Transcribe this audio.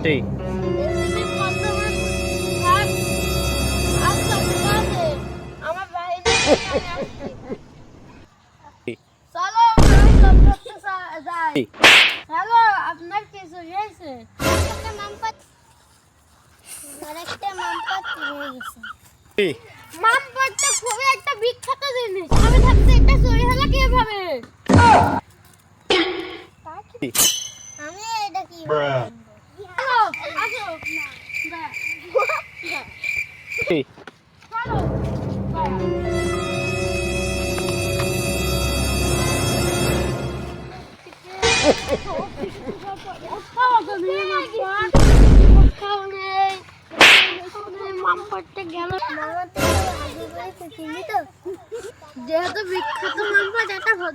সেই হ্যালো, আপনার কিছু হয়েছে? একটা মামপাত হয়ে গেছে। মামপাতটা খুবই একটা বিখ্যাত জিনিস। আমি থাকতে এটা চুরি হলো কিভাবে? আমি এটা কি হ্যালো, আসো না। সেই চলো যেহেতু বিখ্যাত মামপাট এটা